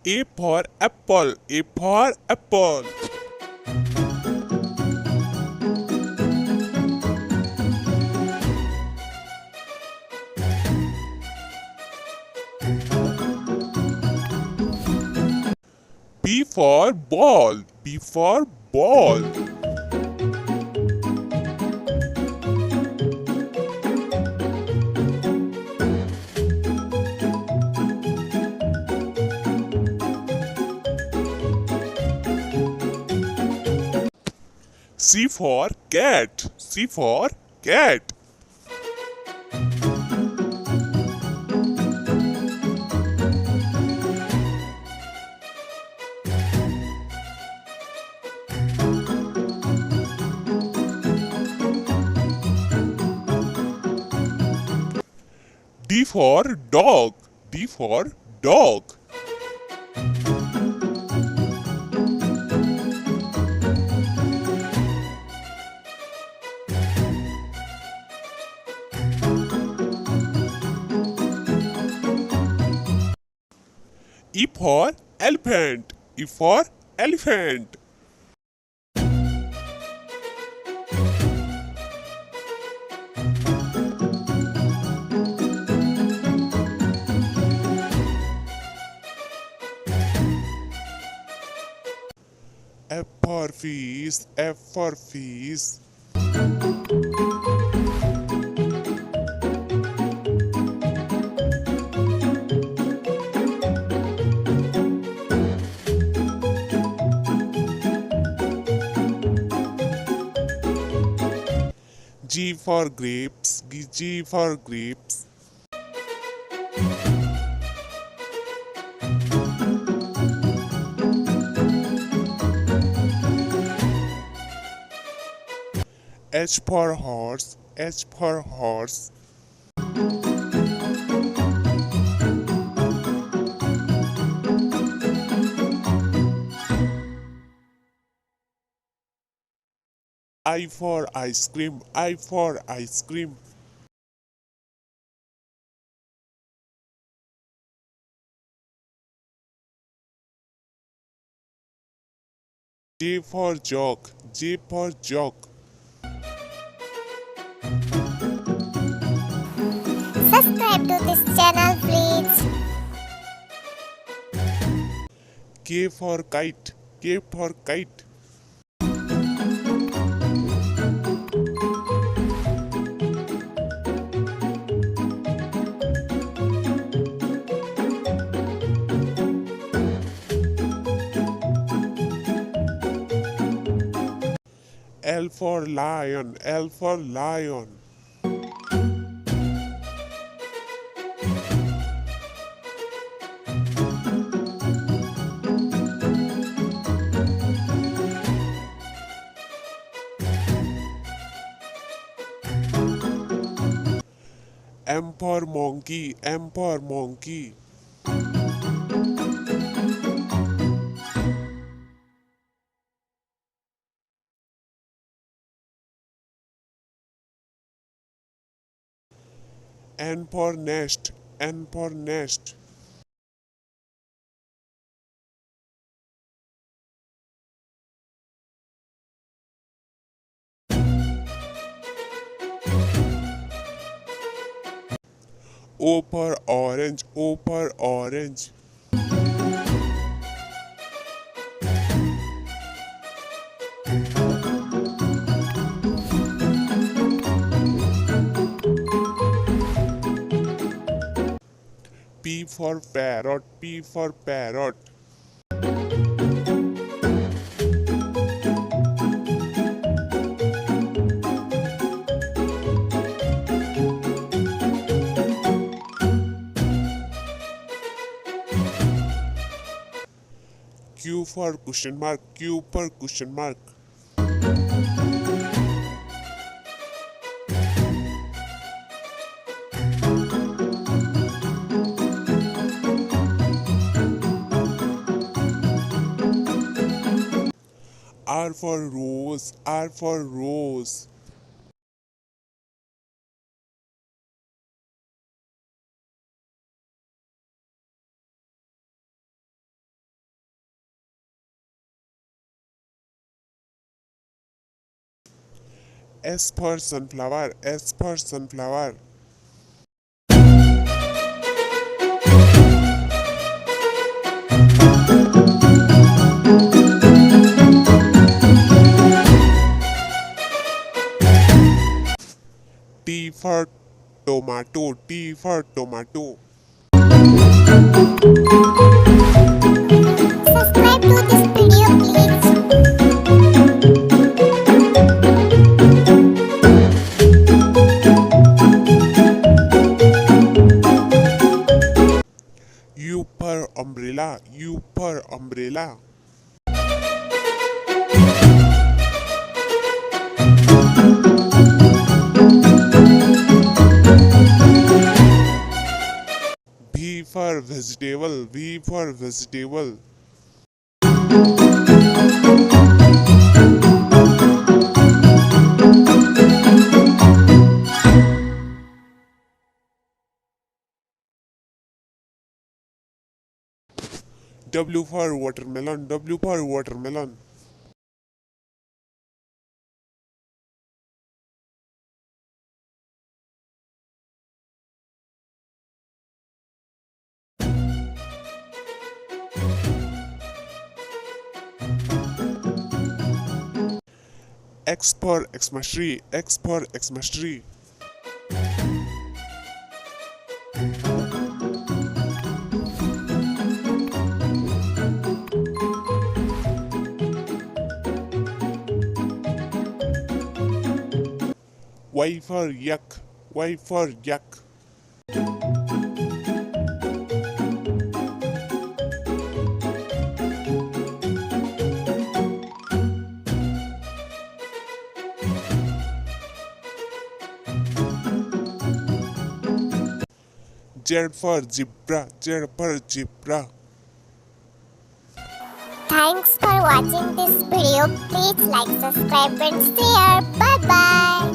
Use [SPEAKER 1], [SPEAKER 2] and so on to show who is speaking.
[SPEAKER 1] A for apple. A for apple. B for ball. B for ball. C for cat. C for cat. D for dog. D for dog. E for elephant. E for elephant. F for fish. F for fish. G for grapes. G for grapes. H for horse. H for horse. I for ice cream. I for ice cream. J for jog. J for jog.
[SPEAKER 2] Subscribe to this channel, please.
[SPEAKER 1] K for kite. K for kite. L for lion. L for lion. M for monkey. M for monkey. N for nest. N for nest. O for orange. O for orange. P for parrot. P for parrot. Q for question mark. Q for question mark. R for rose. R for rose. S for sunflower, S for sunflower. T for tomato, T for tomato.
[SPEAKER 2] Subscribe to this video, please.
[SPEAKER 1] U for umbrella, U for umbrella. V for vegetable, V for vegetable. W for watermelon, W for watermelon. X for Xmas tree, X for Xmas tree. Y for yak, Y for yak. Z for zebra, Z for zebra.
[SPEAKER 2] Thanks for watching this video. Please like, subscribe and share. Bye bye.